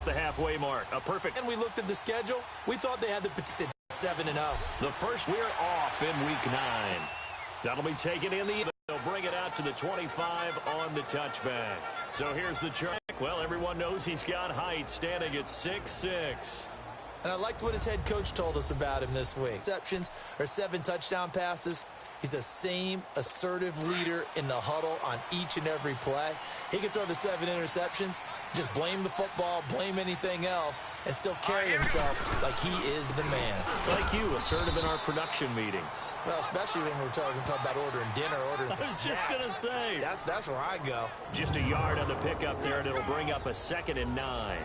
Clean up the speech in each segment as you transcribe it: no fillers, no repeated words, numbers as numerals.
the halfway mark. A perfect. And we looked at the schedule. We thought they had the potential 7-0. The first, we're off in week 9. That'll be taken in the. They'll bring it out to the 25 on the touchback. So here's the check. Well, everyone knows he's got height, standing at 6'6". And I liked what his head coach told us about him this week. Receptions or 7 touchdown passes. He's the same assertive leader in the huddle on each and every play. He can throw the 7 interceptions, just blame the football, blame anything else, and still carry himself like he is the man. It's like you, assertive in our production meetings. Well, especially when we're talking about ordering dinner, ordering some snacks. I was just going to say. That's where I go. Just a yard on the pickup there, and it'll bring up a 2nd and 9.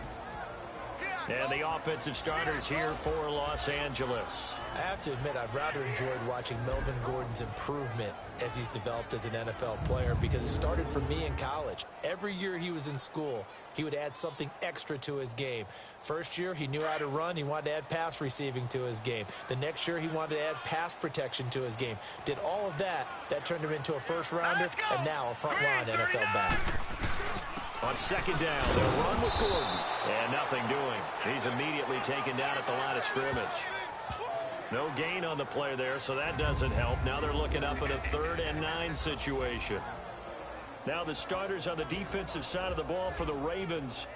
And the offensive starters here for Los Angeles. I have to admit, I've rather enjoyed watching Melvin Gordon's improvement as he's developed as an NFL player, because it started for me in college. Every year he was in school, he would add something extra to his game. First year, he knew how to run. He wanted to add pass receiving to his game. The next year, he wanted to add pass protection to his game. Did all of that. That turned him into a first-rounder, and now a front-line NFL back. On 2nd down, they'll run with Gordon. And nothing doing. He's immediately taken down at the line of scrimmage. No gain on the play there, so that doesn't help. Now they're looking up at a 3rd and 9 situation. Now the starters on the defensive side of the ball for the Ravens.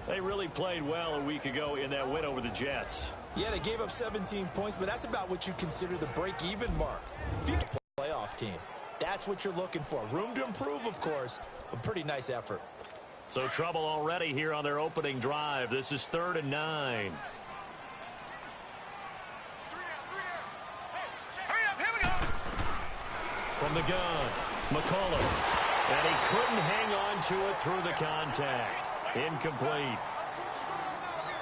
They really played well a week ago in that win over the Jets. Yeah, they gave up 17 points, but that's about what you consider the break-even mark. If you can play a playoff team, that's what you're looking for. Room to improve, of course, but pretty nice effort. So trouble already here on their opening drive. This is 3rd and 9. From the gun, McCullough. And he couldn't hang on to it through the contact. Incomplete.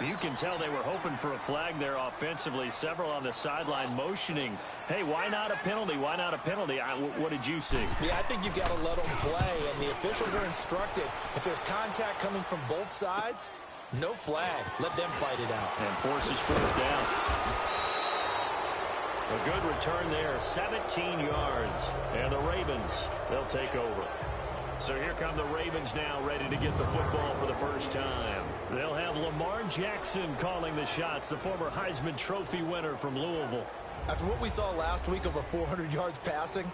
You can tell they were hoping for a flag there offensively. Several on the sideline motioning. Hey, why not a penalty? Why not a penalty? What did you see? Yeah, I think you've got to let them play, and the officials are instructed. If there's contact coming from both sides, no flag. Let them fight it out. And forces 4th down. A good return there, 17 yards. And the Ravens, they'll take over. So here come the Ravens now, ready to get the football for the first time. They'll have Lamar Jackson calling the shots, the former Heisman Trophy winner from Louisville. After what we saw last week, over 400 yards passing,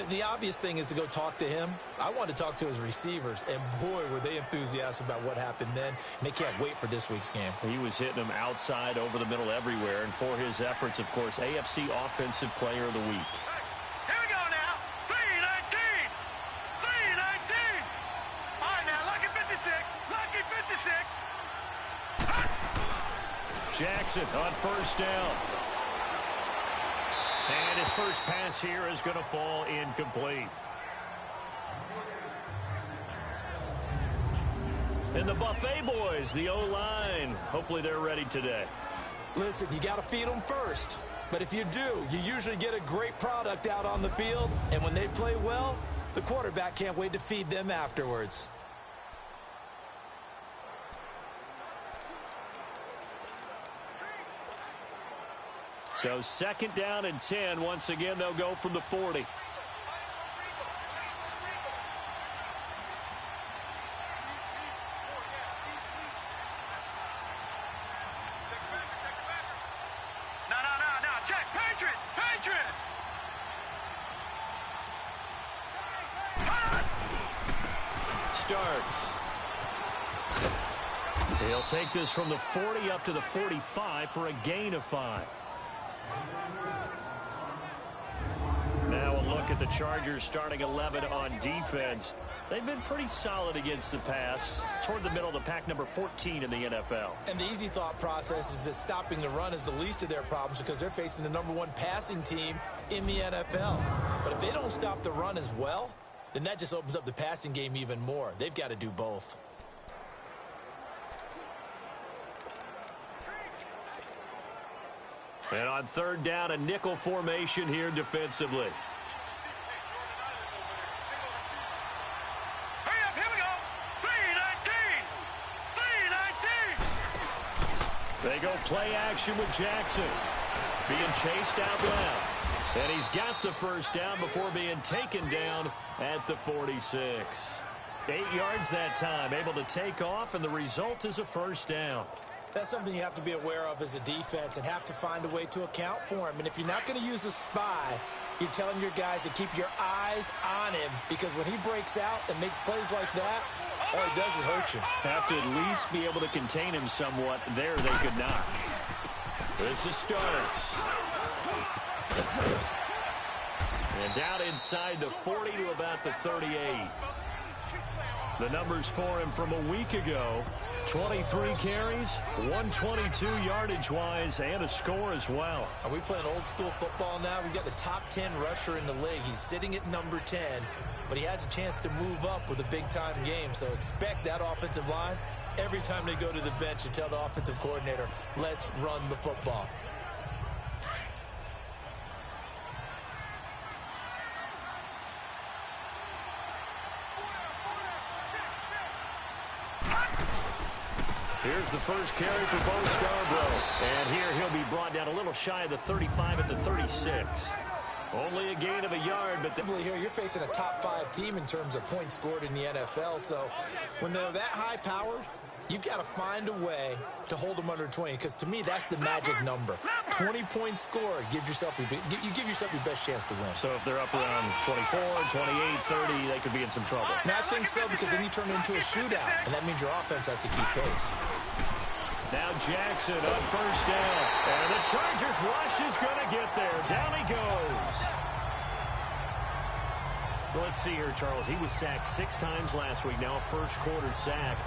the obvious thing is to go talk to him. I want to talk to his receivers, and boy, were they enthusiastic about what happened then, and they can't wait for this week's game. He was hitting them outside, over the middle, everywhere, and for his efforts, of course, AFC Offensive Player of the Week. Here we go now. 319. 319. All right, now, lucky 56. Lucky 56. Jackson on 1st down. And his first pass here is going to fall incomplete. And the Buffet boys, the O-line, hopefully they're ready today. Listen, you got to feed them first. But if you do, you usually get a great product out on the field. And when they play well, the quarterback can't wait to feed them afterwards. So 2nd down and 10. Once again, they'll go from the 40. No. Check. Patriot. Starts. He'll take this from the 40 up to the 45 for a gain of 5. Now a look at the Chargers starting 11 on defense. They've been pretty solid against the pass, toward the middle of the pack, number 14 in the NFL. And the easy thought process is that stopping the run is the least of their problems because they're facing the #1 passing team in the NFL. But if they don't stop the run as well, then that just opens up the passing game even more. They've got to do both. And on 3rd down, a nickel formation here defensively. Hurry up, here we go. 319. 319. They go play action with Jackson. Being chased out left. And he's got the 1st down before being taken down at the 46. 8 yards that time, able to take off, and the result is a first down. That's something you have to be aware of as a defense and have to find a way to account for him. And if you're not going to use a spy, you're telling your guys to keep your eyes on him, because when he breaks out and makes plays like that, all he does is hurt you. Have to at least be able to contain him somewhat. There they could not. This is Starks. And down inside the 40 to about the 38. The numbers for him from a week ago: 23 carries, 122 yardage-wise, and a score as well. Are we playing old school football now? We've got the top 10 rusher in the league. He's sitting at number 10, but he has a chance to move up with a big-time game. So expect that offensive line every time they go to the bench and tell the offensive coordinator, let's run the football. Here's the first carry for Bo Scarborough. And here he'll be brought down a little shy of the 35 at the 36. Only a gain of a yard, but here you're facing a top 5 team in terms of points scored in the NFL. So when they're that high powered, you've got to find a way to hold them under 20, because to me that's the magic number. 20 points scored, you give yourself your best chance to win. So if they're up around 24, 28, 30, they could be in some trouble. And I think so, because then you turn it into a shootout, and that means your offense has to keep pace. Now Jackson on first down, and the Chargers rush is going to get there. Down he goes. Let's see here, Charles. He was sacked 6 times last week. Now a first quarter sack.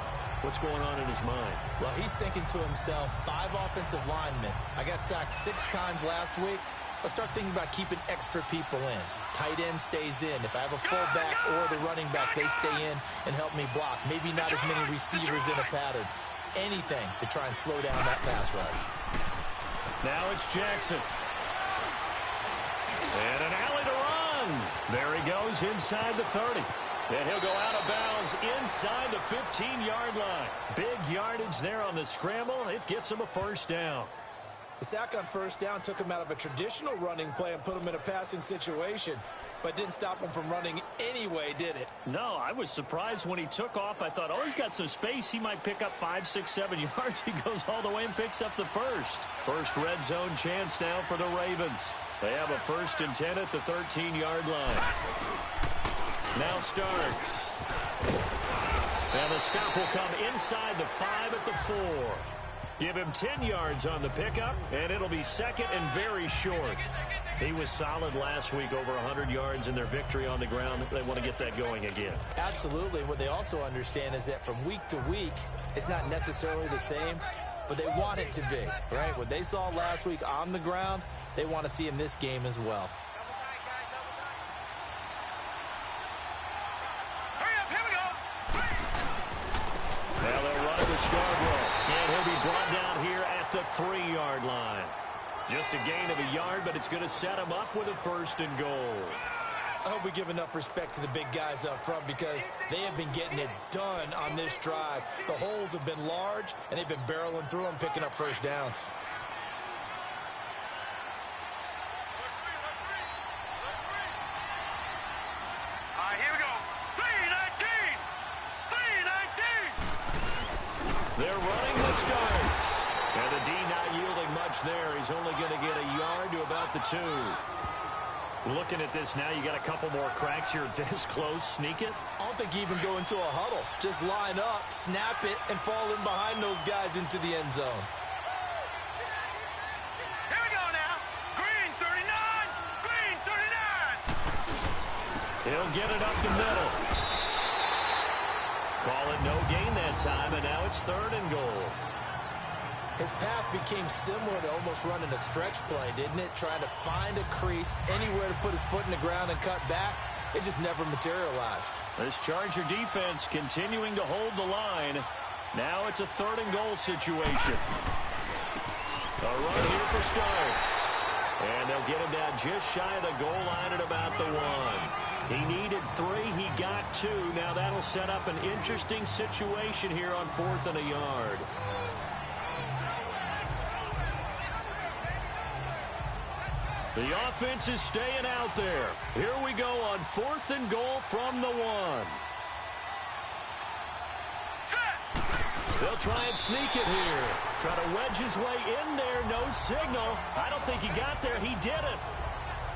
What's going on in his mind? Well, he's thinking to himself, 5 offensive linemen. I got sacked 6 times last week. Let's start thinking about keeping extra people in. Tight end stays in. If I have a fullback or the running back, they stay in and help me block. Maybe not as many receivers in a pattern. Anything to try and slow down that pass rush. Now it's Jackson. And an alley to run. There he goes inside the 30. And he'll go out of bounds inside the 15-yard line. Big yardage there on the scramble. It gets him a first down. The sack on first down took him out of a traditional running play and put him in a passing situation, but didn't stop him from running anyway, did it? No, I was surprised when he took off. I thought, oh, he's got some space. He might pick up 5, 6, 7 yards. He goes all the way and picks up the first. First red zone chance now for the Ravens. They have a 1st and 10 at the 13-yard line. Now Starks. And the stop will come inside the 5 at the 4. Give him 10 yards on the pickup, and it'll be second and very short. He was solid last week, over 100 yards in their victory on the ground. They want to get that going again. Absolutely. What they also understand is that from week to week, it's not necessarily the same, but they want it to be, right? What they saw last week on the ground, they want to see in this game as well. Now they'll run with Scarborough, and he'll be brought down here at the 3-yard line. Just a gain of a yard, but it's going to set him up with a 1st and goal. I hope we give enough respect to the big guys up front, because they have been getting it done on this drive. The holes have been large, and they've been barreling through them, picking up first downs. Here we go. 3-19. 3-19. They're running the Starks. And the D not yielding much there. He's only going to get a yard to about the 2. Looking at this now, you got a couple more cracks here this close. Sneak it. I don't think you even go into a huddle. Just line up, snap it, and fall in behind those guys into the end zone. Here we go now. Green 39. Green 39. He'll get it up the middle. Call it no gain that time, and now it's 3rd and goal. His path became similar to almost running a stretch play, didn't it? Trying to find a crease, anywhere to put his foot in the ground and cut back. It just never materialized. This Charger defense continuing to hold the line. Now it's a 3rd and goal situation. A run here for Starks. And they'll get him down just shy of the goal line at about the 1. He needed 3. He got 2. Now that'll set up an interesting situation here on 4th and a yard. The offense is staying out there. Here we go on 4th and goal from the 1. They'll try and sneak it here. Try to wedge his way in there. No signal. I don't think he got there. He didn't.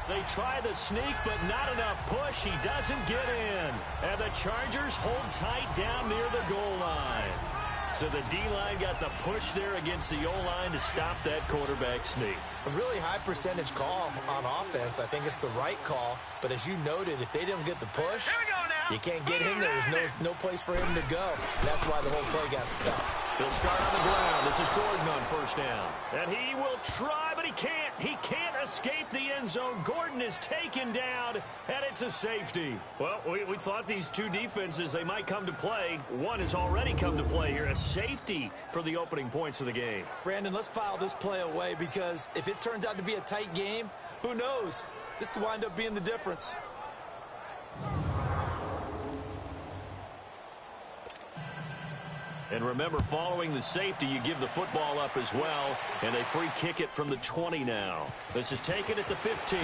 They try the sneak, but not enough push. He doesn't get in. And the Chargers hold tight down near the goal line. So the D-line got the push there against the O-line to stop that quarterback sneak. A really high percentage call on offense. I think it's the right call. But as you noted, if they don't get the push, you can't get him there. There's no place for him to go. That's why the whole play got stuffed. He'll start on the ground. This is Gordon on first down. And he will try, but he can't. He can't escape the end zone. Gordon is taken down, and it's a safety. Well, we thought these two defenses, they might come to play. One has already come to play here. A safety for the opening points of the game. Brandon, let's file this play away because if it turns out to be a tight game, who knows? This could wind up being the difference. And remember, following the safety, you give the football up as well, and they free kick it from the 20 now. This is taken at the 15.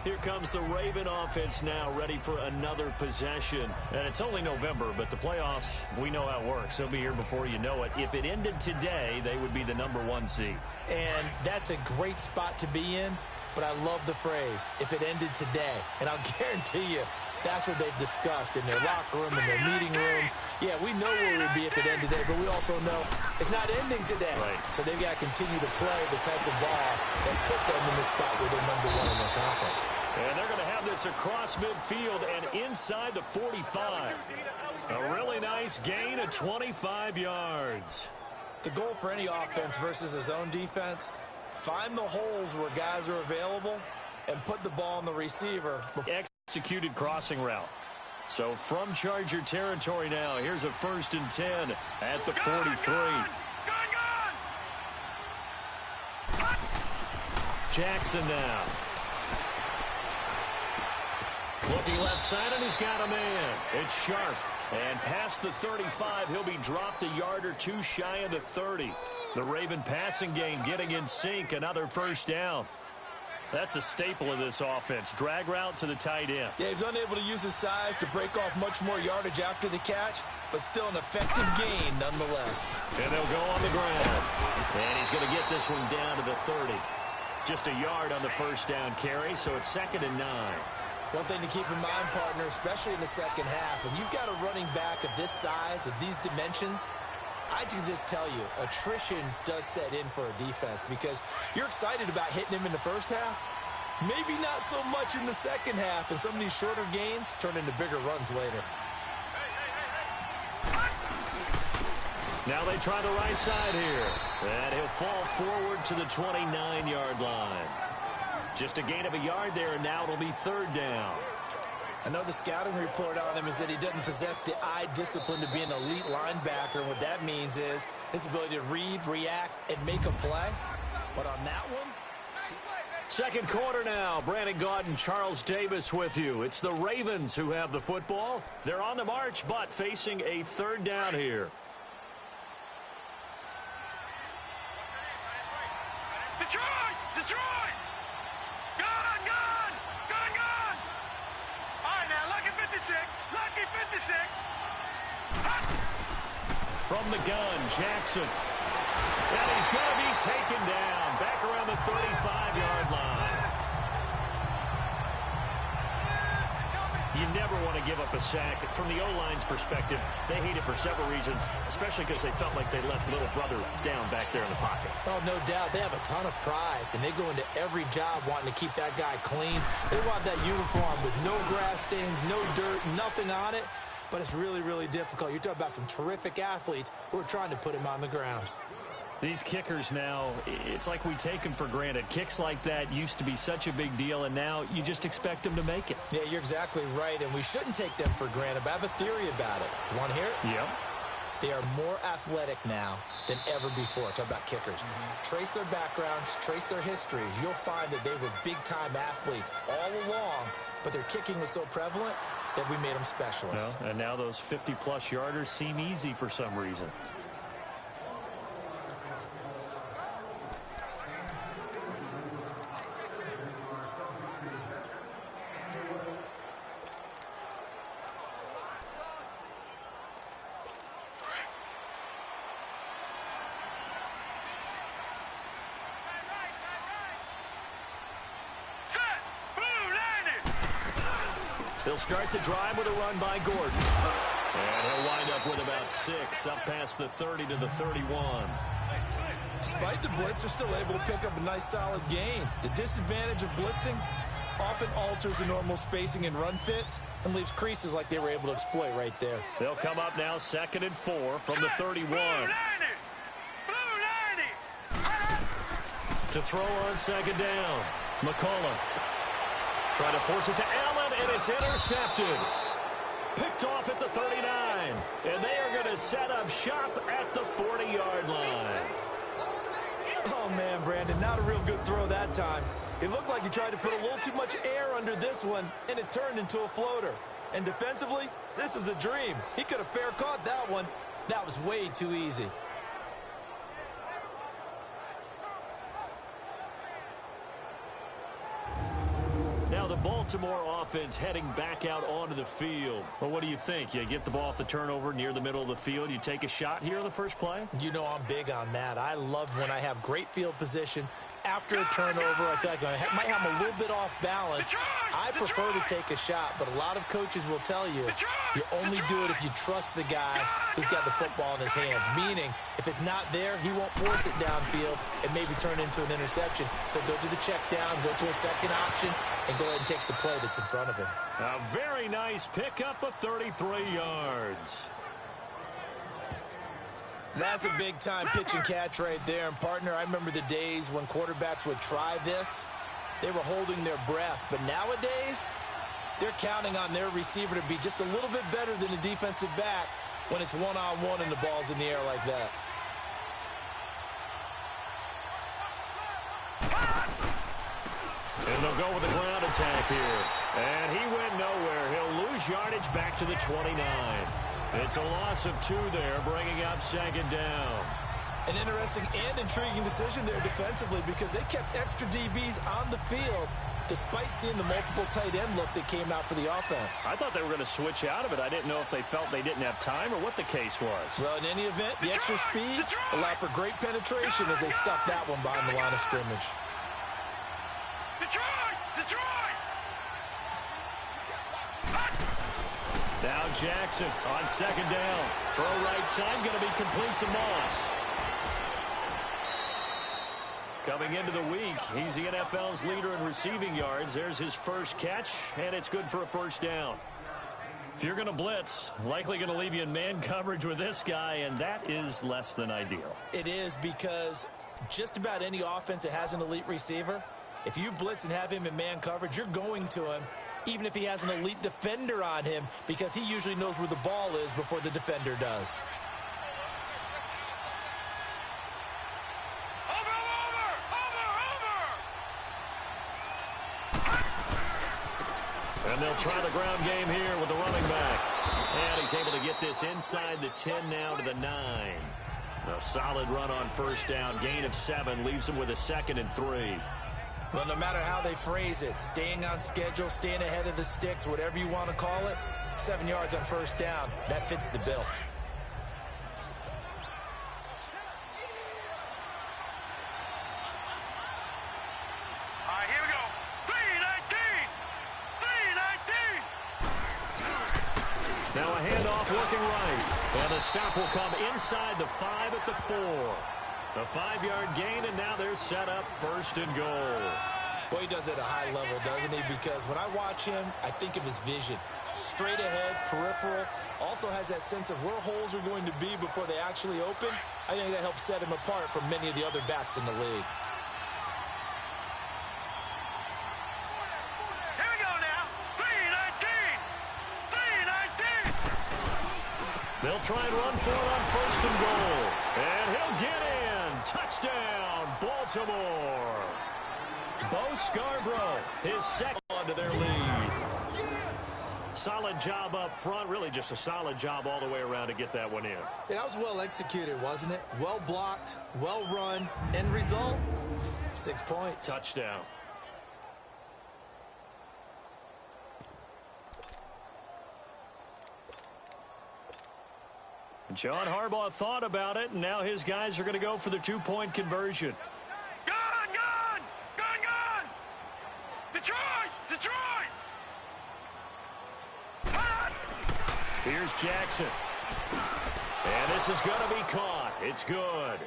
Here comes the Raven offense now, ready for another possession. And it's only November, but the playoffs, we know how it works. They'll be here before you know it. If it ended today, they would be the #1 seed. And that's a great spot to be in, but I love the phrase, if it ended today. And I'll guarantee you, that's what they've discussed in their locker room, in their meeting rooms. Yeah, we know where we'd be if it ended today, but we also know it's not ending today. Right. So they've got to continue to play the type of ball that put them in the spot where they're #1 in their conference. And they're going to have this across midfield and inside the 45. A really nice gain of 25 yards. The goal for any offense versus a zone defense, find the holes where guys are available and put the ball on the receiver. Executed crossing route. So from Charger territory now, here's a 1st and 10 at the 43. Jackson now. Looking left side, and he's got a man. It's Sharp. And past the 35, he'll be dropped a yard or two shy of the 30. The Raven passing game getting in sync. Another 1st down. That's a staple of this offense. Drag route to the tight end. Yeah, he's unable to use his size to break off much more yardage after the catch, but still an effective gain nonetheless. And they'll go on the ground. And he's going to get this one down to the 30. Just a yard on the 1st down carry, so it's 2nd and 9. One thing to keep in mind, partner, especially in the second half, when you've got a running back of this size, of these dimensions, I can just tell you, attrition does set in for a defense because you're excited about hitting him in the first half. Maybe not so much in the second half, and some of these shorter gains turn into bigger runs later. Now they try the right side here. And he'll fall forward to the 29-yard line. Just a gain of a yard there, and now it'll be 3rd down. I know the scouting report on him is that he doesn't possess the eye discipline to be an elite linebacker. And what that means is his ability to read, react, and make a play. But on that one, 2nd quarter now. Brandon Gaudin, Charles Davis with you. It's the Ravens who have the football. They're on the march, but facing a 3rd down here. Detroit! Detroit! Gun! Gun! Gun! Gun! All right, now, lucky 56. Lucky 56. From the gun, Jackson. And he's going to be taken down back around the 35-yard line. You never want to give up a sack. From the O-line's perspective, they hate it for several reasons, especially because they felt like they let little brother down back there in the pocket. oh, no doubt, they have a ton of pride, and they go into every job wanting to keep that guy clean. They want that uniform with no grass stains, no dirt, nothing on it, but it's really, really difficult. You're talking about some terrific athletes who are trying to put him on the ground. These kickers now, it's like we take them for granted. Kicks like that used to be such a big deal, and now you just expect them to make it. Yeah, you're exactly right, and we shouldn't take them for granted, but I have a theory about it. You want to hear it? Yep. They are more athletic now than ever before. Talk about kickers. Trace their backgrounds, trace their histories. You'll find that they were big-time athletes all along, but their kicking was so prevalent that we made them specialists. Well, and now those 50-plus yarders seem easy for some reason. They'll start the drive with a run by Gordon. And he'll wind up with about 6, up past the 30 to the 31. Despite the blitz, they're still able to pick up a nice solid gain. The disadvantage of blitzing often alters the normal spacing and run fits and leaves creases like they were able to exploit right there. They'll come up now 2nd and 4 from the 31. To throw on 2nd down. McCullough trying to force it to Allen, and it's intercepted. Picked off at the 39. And they are going to set up shop at the 40-yard line. Oh, man, Brandon, not a real good throw that time. It looked like he tried to put a little too much air under this one, and it turned into a floater. And defensively, this is a dream. He could have fair caught that one. That was way too easy. Now the Baltimore offense heading back out onto the field. Well, what do you think? You get the ball off the turnover near the middle of the field. You take a shot here on the first play? You know I'm big on that. I love when I have great field position. After a turnover, I feel like I might have a little bit off balance. I prefer to take a shot, but a lot of coaches will tell you you only do it if you trust the guy who's got the football in his hands. Meaning, if it's not there, he won't force it downfield and maybe turn into an interception. He'll go to the check down, go to a second option, and go ahead and take the play that's in front of him. A very nice pickup of 33 yards. That's a big-time pitch and catch right there. And, partner, I remember the days when quarterbacks would try this. They were holding their breath. But nowadays, they're counting on their receiver to be just a little bit better than the defensive back when it's one-on-one and the ball's in the air like that. And they'll go with the ground attack here. And he went nowhere. He'll lose yardage back to the 29. It's a loss of 2 there, bringing up 2nd down. An interesting and intriguing decision there defensively because they kept extra DBs on the field despite seeing the multiple tight end look that came out for the offense. I thought they were going to switch out of it. I didn't know if they felt they didn't have time or what the case was. Well, in any event, the extra speed allowed for great penetration as they stuffed that one behind the line of scrimmage. Detroit! Now Jackson on 2nd down. Throw right side, going to be complete to Moss. Coming into the week, he's the NFL's leader in receiving yards. There's his first catch, and it's good for a 1st down. If you're going to blitz, likely going to leave you in man coverage with this guy, and that is less than ideal. It is because just about any offense that has an elite receiver, if you blitz and have him in man coverage, you're going to him, even if he has an elite defender on him, because he usually knows where the ball is before the defender does. And they'll try the ground game here with the running back. And he's able to get this inside the 10 now to the 9. A solid run on 1st down. Gain of 7 leaves him with a 2nd and 3. Well, no matter how they phrase it, staying on schedule, staying ahead of the sticks, whatever you want to call it, 7 yards on 1st down, that fits the bill. All right, here we go. 3-19. Now a handoff looking right. And the stop will come inside the 5 at the 4. A 5-yard gain, and now they're set up 1st and goal. Boy, he does it at a high level, doesn't he? Because when I watch him, I think of his vision. Straight ahead, peripheral, also has that sense of where holes are going to be before they actually open. I think that helps set him apart from many of the other backs in the league. Here we go now. 3-19. They'll try and run for it on 1st and goal. And he'll get in. Touchdown, Baltimore. Bo Scarborough, his 2nd to their lead. Solid job up front. Really just a solid job all the way around to get that one in. Yeah, that was well executed, wasn't it? Well blocked, well run. End result, 6 points. Touchdown. John Harbaugh thought about it, and now his guys are going to go for the 2-point conversion. Gone! Detroit! Here's Jackson. And this is going to be caught. It's good.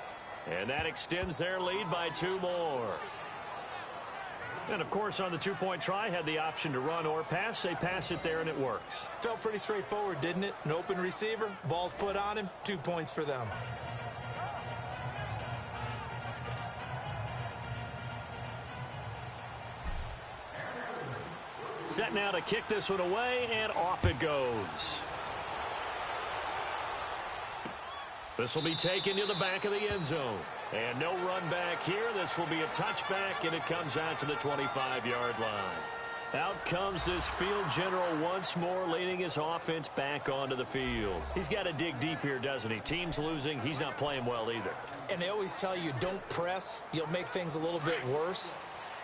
And that extends their lead by 2 more. And, of course, on the two-point try, had the option to run or pass. They pass it there, and it works. Felt pretty straightforward, didn't it? An open receiver, ball's put on him, 2 points for them. Set now to kick this one away, and off it goes. This will be taken to the back of the end zone. And no run back here. This will be a touchback, and it comes out to the 25-yard line. Out comes this field general once more, leading his offense back onto the field. He's got to dig deep here, doesn't he? Team's losing. He's not playing well either. And they always tell you, don't press. You'll make things a little bit worse.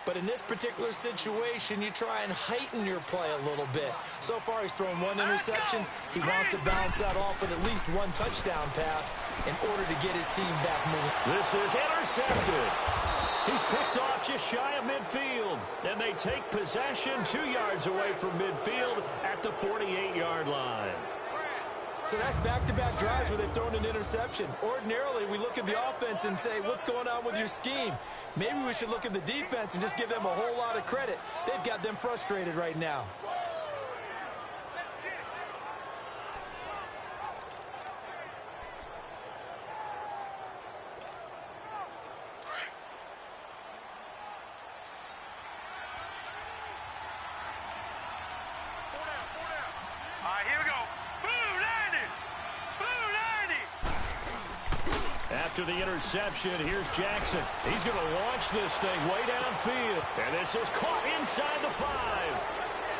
But in this particular situation, you try and heighten your play a little bit. So far, he's thrown 1 interception. He wants to bounce that off with at least 1 touchdown pass in order to get his team back moving. This is intercepted. He's picked off just shy of midfield. And they take possession 2 yards away from midfield at the 48-yard line. So that's back-to-back drives where they've thrown an interception. Ordinarily, we look at the offense and say, what's going on with your scheme? Maybe we should look at the defense and just give them a whole lot of credit. They've got them frustrated right now. All right, here we go. After the interception, here's Jackson. He's going to launch this thing way downfield. And this is caught inside the 5.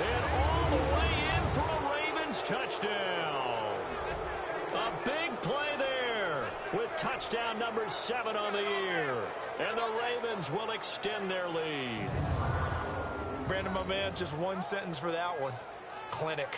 And all the way in for a Ravens touchdown. A big play there with touchdown number 7 on the year. And the Ravens will extend their lead. Brandon, my man, just 1 sentence for that one. Clinic.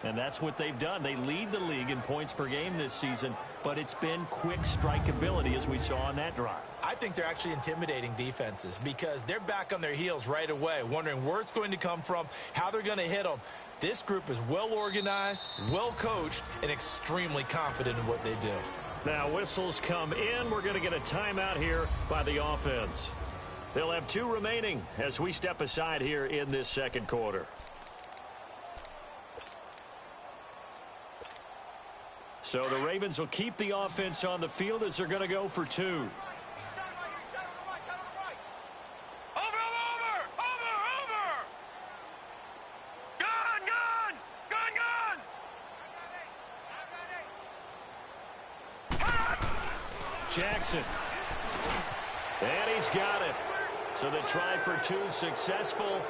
And that's what they've done. They lead the league in points per game this season, but it's been quick strikeability as we saw on that drive. I think they're actually intimidating defenses because they're back on their heels right away, wondering where it's going to come from, how they're going to hit them. This group is well organized, well coached, and extremely confident in what they do. Now whistles come in. We're going to get a timeout here by the offense. They'll have 2 remaining as we step aside here in this second quarter. So the Ravens will keep the offense on the field as they're going to go for 2. Over! Gun! Jackson. And he's got it. So they try for 2 successful.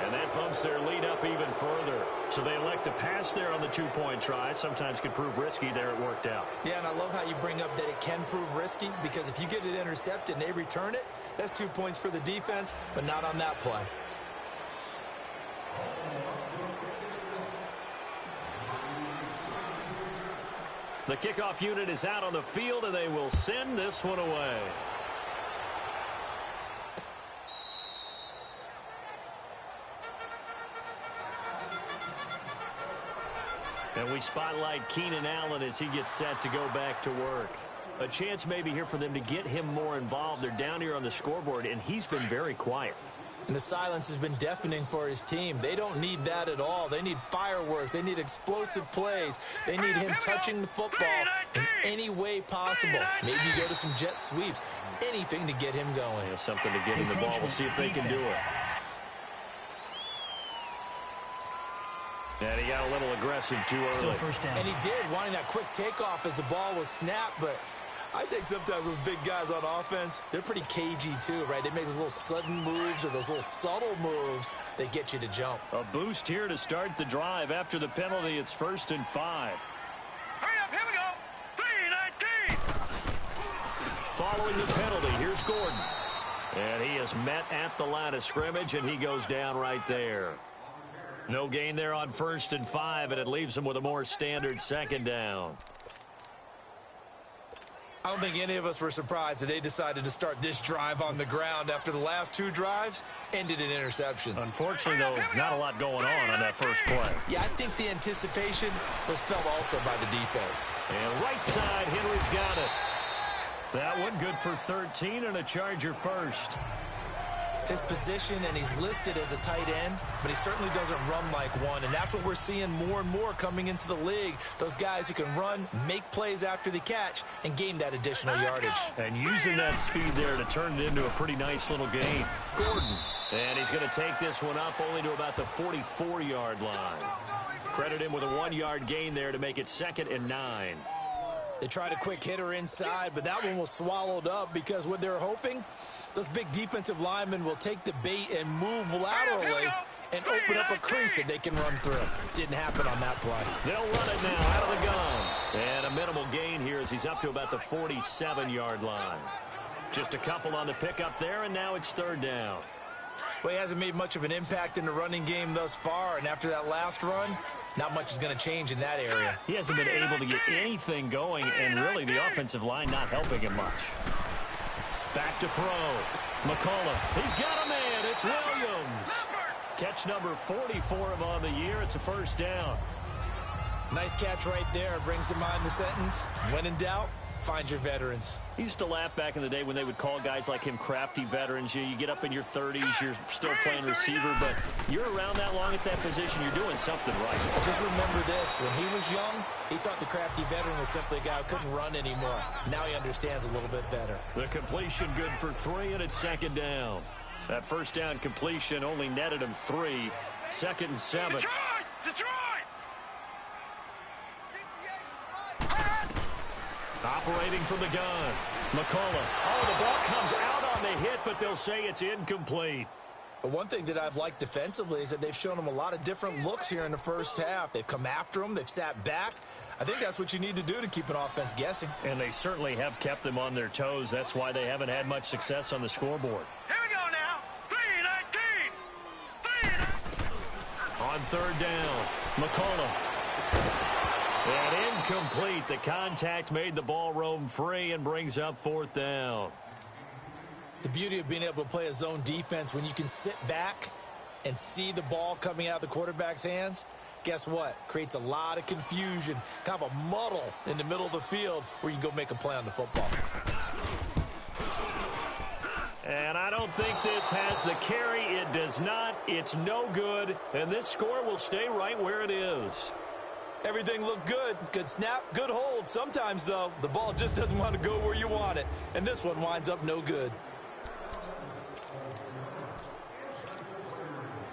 And that bumps their lead up even further. So they elect to pass there on the 2-point try. Sometimes could prove risky. There it worked out. Yeah, and I love how you bring up that it can prove risky because if you get it intercepted and they return it, that's 2 points for the defense, but not on that play. The kickoff unit is out on the field, and they will send this one away. And we spotlight Keenan Allen as he gets set to go back to work. A chance maybe here for them to get him more involved. They're down here on the scoreboard, and he's been very quiet. And the silence has been deafening for his team. They don't need that at all. They need fireworks. They need explosive plays. They need him touching the football in any way possible. Maybe go to some jet sweeps. Anything to get him going. Yeah, something to get him the ball. We'll see if they can do it. And he got a little aggressive too early. Still first down. And he did, wanting that quick takeoff as the ball was snapped, but I think sometimes those big guys on offense, they're pretty cagey too, right? They make those little sudden moves or those little subtle moves that get you to jump. A boost here to start the drive after the penalty. It's 1st and 5. Hurry up, here we go. 3-19. Following the penalty, here's Gordon. And he is met at the line of scrimmage, and he goes down right there. No gain there on 1st and 5, and it leaves him with a more standard 2nd down. I don't think any of us were surprised that they decided to start this drive on the ground after the last 2 drives. ended in interceptions. Unfortunately, though, not a lot going on that first play. Yeah, I think the anticipation was felt also by the defense. And right side, Henry's got it. That one good for 13 and a Charger first. His position, and he's listed as a tight end, but he certainly doesn't run like one, and that's what we're seeing more and more coming into the league. Those guys who can run, make plays after the catch, and gain that additional yardage. And using that speed there to turn it into a pretty nice little gain. Gordon. And he's going to take this one up only to about the 44-yard line. Credit him with a 1-yard gain there to make it 2nd and 9. They tried a quick hitter inside, but that one was swallowed up because what they're hoping, those big defensive linemen will take the bait and move laterally and open up a crease that they can run through. Didn't happen on that play. They'll run it now out of the gun. And a minimal gain here as he's up to about the 47-yard line. Just a couple on the pickup there, and now it's 3rd down. Well, he hasn't made much of an impact in the running game thus far, and after that last run, not much is going to change in that area. He hasn't been able to get anything going, and really the offensive line not helping him much. Back to throw. McCullough. He's got a man. It's Williams. Catch number 44 of on the year. It's a 1st down. Nice catch right there. Brings to mind the sentence, when in doubt, find your veterans. He used to laugh back in the day when they would call guys like him crafty veterans. You get up in your 30s, you're still playing receiver, but you're around that long at that position, you're doing something right. Just remember this, when he was young, he thought the crafty veteran was simply a guy who couldn't run anymore. Now he understands a little bit better. The completion good for 3, and it's 2nd down. That 1st down completion only netted him 3. 2nd and 7. Detroit! Detroit! Operating from the gun. McCullough. Oh, the ball comes out on the hit, but they'll say it's incomplete. But one thing that I've liked defensively is that they've shown him a lot of different looks here in the first half. They've come after him. They've sat back. I think that's what you need to do to keep an offense guessing. And they certainly have kept them on their toes. That's why they haven't had much success on the scoreboard. Here we go now. 3-19. On 3rd down, McCullough. And incomplete. The contact made the ball roam free and brings up 4th down. The beauty of being able to play a zone defense when you can sit back and see the ball coming out of the quarterback's hands, guess what? Creates a lot of confusion, kind of a muddle in the middle of the field where you can go make a play on the football. And I don't think this has the carry. It does not. It's no good. And this score will stay right where it is. Everything looked good. Good snap, good hold. Sometimes, though, the ball just doesn't want to go where you want it. And this one winds up no good.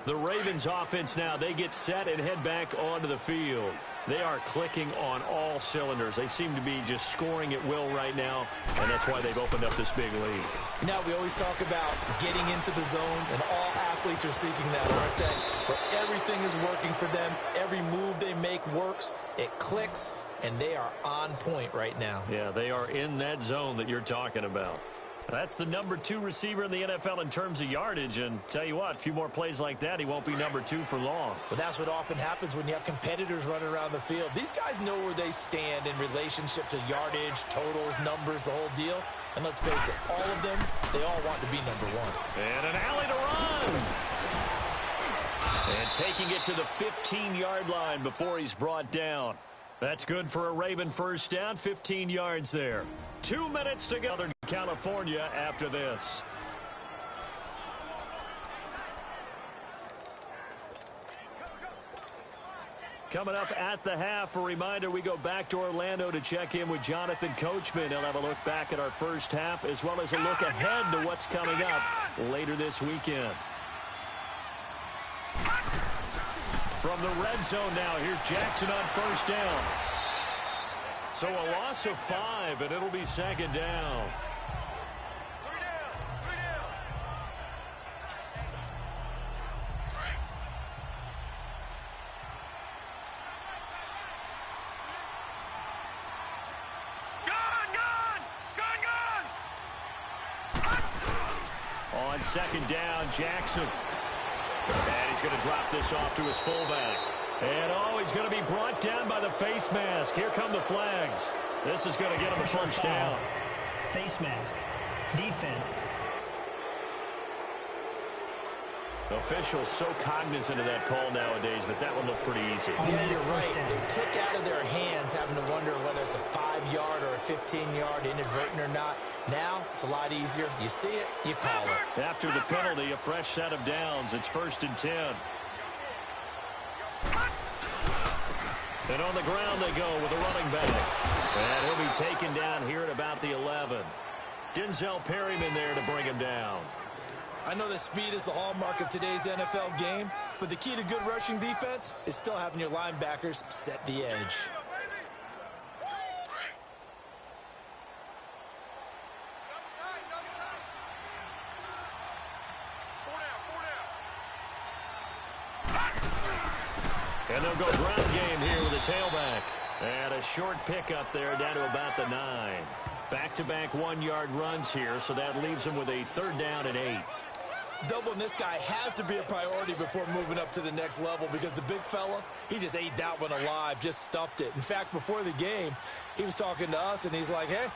The Ravens offense now, they get set and head back onto the field. They are clicking on all cylinders. They seem to be just scoring at will right now, and that's why they've opened up this big lead. Now, we always talk about getting into the zone, and all athletes are seeking that, aren't they? Where everything is working for them. Every move they make works. It clicks, and they are on point right now. Yeah, they are in that zone that you're talking about. That's the number 2 receiver in the NFL in terms of yardage, and tell you what, a few more plays like that, he won't be number 2 for long. But that's what often happens when you have competitors running around the field. These guys know where they stand in relationship to yardage, totals, numbers, the whole deal. And let's face it, all of them, they all want to be number 1. And an alley to run. And taking it to the 15-yard line before he's brought down. That's good for a Raven 1st down, 15 yards there. 2 minutes to go. Southern California after this. Coming up at the half, a reminder, we go back to Orlando to check in with Jonathan Coachman. He'll have a look back at our first half as well as a look ahead to what's coming up later this weekend. From the red zone now, here's Jackson on 1st down. So a loss of 5, and it'll be 2nd down. On 2nd down, Jackson. And he's going to drop this off to his fullback. And, oh, he's going to be brought down by the face mask. Here come the flags. This is going to get him a 1st down. Face mask. Defense. Officials so cognizant of that call nowadays, but that one looked pretty easy. Yeah, you're right. They took out of their hands having to wonder whether it's a 5-yard or a 15-yard, inadvertent or not. Now, it's a lot easier. You see it, you call it. After the penalty, a fresh set of downs. It's 1st and 10. And on the ground they go with a running back. And he'll be taken down here at about the 11. Denzel Perryman there to bring him down. I know that speed is the hallmark of today's NFL game, but the key to good rushing defense is still having your linebackers set the edge. And they'll go ground game here with a tailback. And a short pickup there down to about the 9. Back-to-back 1-yard runs here, so that leaves them with a 3rd down and 8. Doubling this guy has to be a priority before moving up to the next level because the big fella, he just ate that one alive, just stuffed it. In fact, before the game, he was talking to us, and he's like, hey,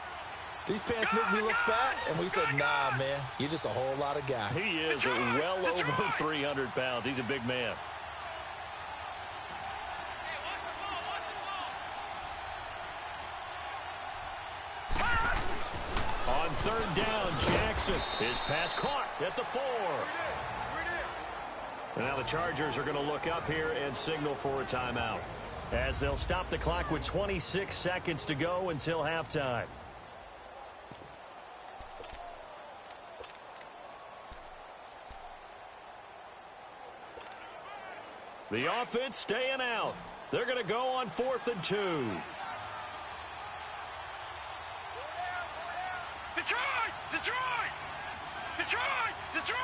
these pants make me look fat. And we said, nah, man, you're just a whole lot of guy. He is well over 300 pounds. He's a big man. On 3rd down, Jackson. His pass caught at the 4. And now the Chargers are going to look up here and signal for a timeout, as they'll stop the clock with 26 seconds to go until halftime. The offense staying out. They're going to go on 4th and 2. Detroit! Detroit! Detroit! Detroit!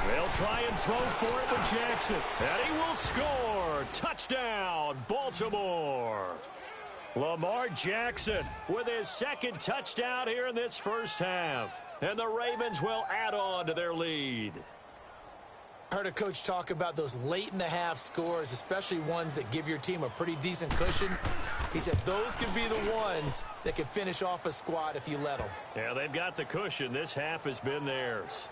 They'll try and throw for it with Jackson. And he will score. Touchdown, Baltimore. Lamar Jackson with his 2nd touchdown here in this first half. And the Ravens will add on to their lead. I heard a coach talk about those late-in-the-half scores, especially ones that give your team a pretty decent cushion. He said those could be the ones that can finish off a squad if you let them. Yeah, they've got the cushion. This half has been theirs.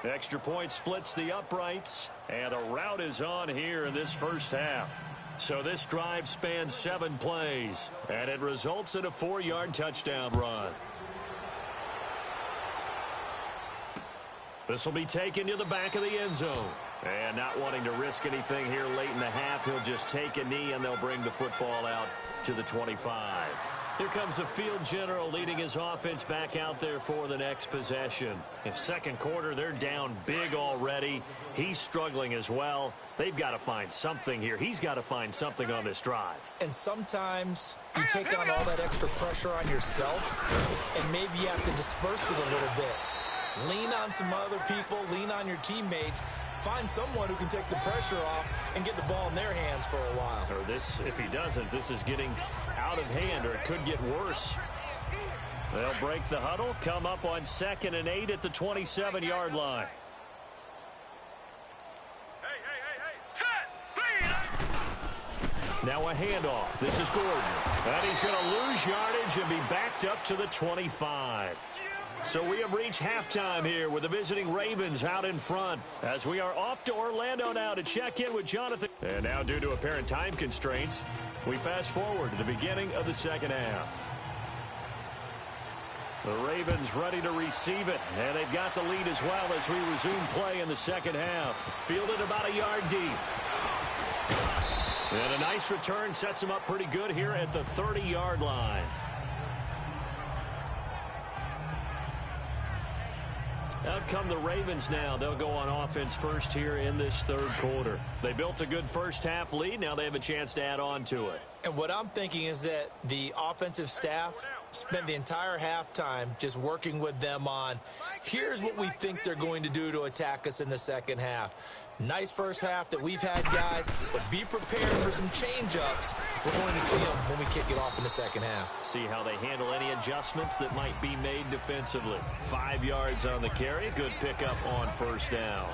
Extra point splits the uprights, and a rout is on here in this first half. So this drive spans 7 plays, and it results in a 4-yard touchdown run. This will be taken to the back of the end zone. And not wanting to risk anything here late in the half, he'll just take a knee, and they'll bring the football out to the 25. Here comes the field general leading his offense back out there for the next possession. In 2nd quarter, they're down big already. He's struggling as well. They've got to find something here. He's got to find something on this drive. And sometimes you take on all that extra pressure on yourself, and maybe you have to disperse it a little bit. Lean on some other people, lean on your teammates, find someone who can take the pressure off and get the ball in their hands for a while. Or this, if he doesn't, this is getting out of hand, or it could get worse. They'll break the huddle, come up on 2nd and 8 at the 27-yard line. Now a handoff. This is Gordon. And he's going to lose yardage and be backed up to the 25. So we have reached halftime here with the visiting Ravens out in front, as we are off to Orlando now to check in with Jonathan. And now, due to apparent time constraints, we fast forward to the beginning of the 2nd half. The Ravens ready to receive it, and they've got the lead as well as we resume play in the 2nd half. Fielded about a yard deep. And a nice return sets them up pretty good here at the 30-yard line. Out come the Ravens now. They'll go on offense first here in this 3rd quarter. They built a good first half lead. Now they have a chance to add on to it. And what I'm thinking is that the offensive staff spent the entire halftime just working with them on, here's what we think they're going to do to attack us in the 2nd half. Nice first half that we've had, guys, but be prepared for some change-ups. We're going to see them when we kick it off in the 2nd half. See how they handle any adjustments that might be made defensively. 5 yards on the carry. Good pickup on 1st down.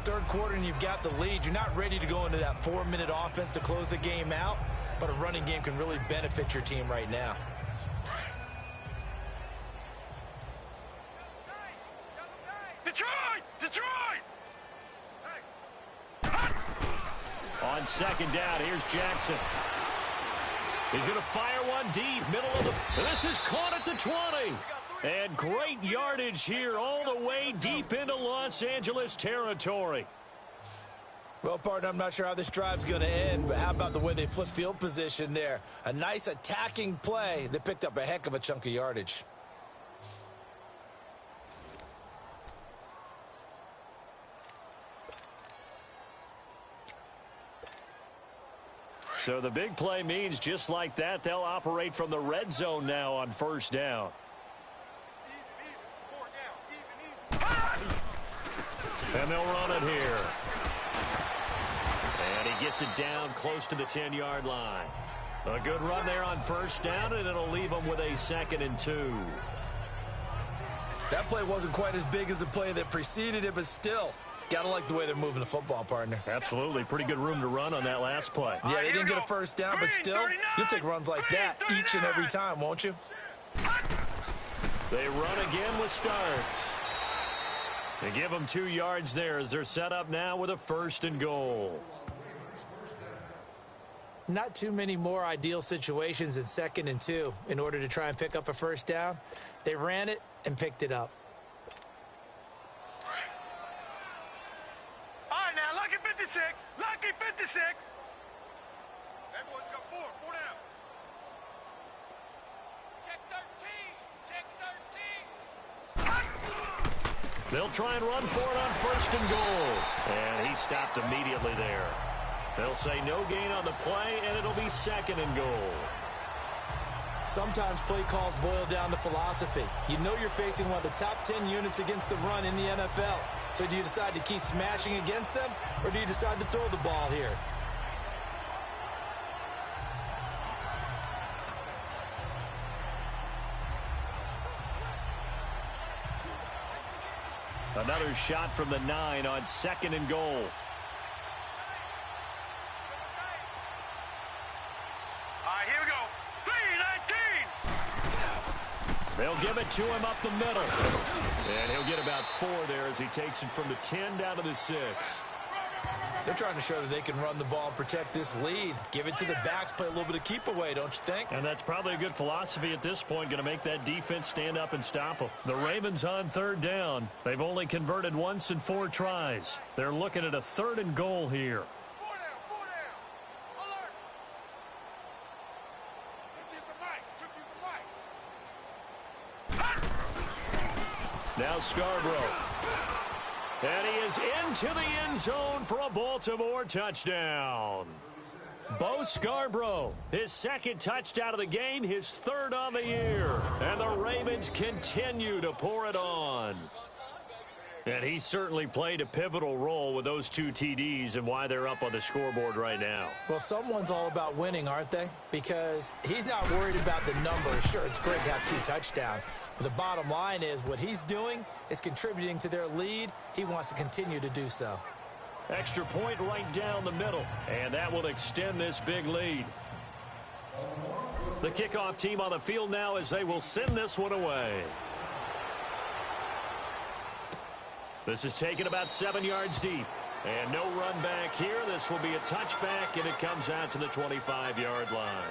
3rd quarter and you've got the lead. You're not ready to go into that 4-minute offense to close the game out, but a running game can really benefit your team right now. Detroit! Detroit! On second down, here's Jackson. He's going to fire one deep, middle of the... This is caught at the 20. And great yardage here all the way deep into Los Angeles territory. Well, partner, I'm not sure how this drive's going to end, but how about the way they flip field position there? A nice attacking play that picked up a heck of a chunk of yardage. So the big play means just like that, they'll operate from the red zone now on first down. And they'll run it here. And he gets it down close to the 10-yard line. A good run there on first down, and it'll leave them with a 2nd and 2. That play wasn't quite as big as the play that preceded it, but still, gotta like the way they're moving the football, partner. Absolutely. Pretty good room to run on that last play. Yeah, they didn't get a first down, but still, you'll take runs like that each and every time, won't you? They run again with Starks. They give them 2 yards there as they're set up now with a 1st and goal. Not too many more ideal situations in 2nd and 2 in order to try and pick up a first down. They ran it and picked it up. All right, now, lucky 56. Lucky 56. That boy's got 4 down. Check 13. Check 13. They'll try and run for it on 1st and goal. And he stopped immediately there. They'll say no gain on the play, and it'll be 2nd and goal. Sometimes play calls boil down to philosophy. You know you're facing one of the top 10 units against the run in the NFL. So do you decide to keep smashing against them, or do you decide to throw the ball here? Another shot from the 9 on 2nd and goal. They'll give it to him up the middle. And he'll get about 4 there as he takes it from the 10 down to the 6. They're trying to show that they can run the ball and protect this lead. Give it to the backs, play a little bit of keep away, don't you think? And that's probably a good philosophy at this point, going to make that defense stand up and stop them. The Ravens on 3rd down. They've only converted once in 4 tries. They're looking at a 3rd and goal here. Now Scarborough. And he is into the end zone for a Baltimore touchdown. Bo Scarborough, his 2nd touchdown of the game, his 3rd on the year. And the Ravens continue to pour it on. And he certainly played a pivotal role with those 2 TDs and why they're up on the scoreboard right now. Well, someone's all about winning, aren't they? Because he's not worried about the numbers. Sure, it's great to have 2 touchdowns. But the bottom line is what he's doing is contributing to their lead. He wants to continue to do so. Extra point right down the middle. And that will extend this big lead. The kickoff team on the field now as they will send this one away. This is taken about 7 yards deep. And no run back here. This will be a touchback, and it comes out to the 25-yard line.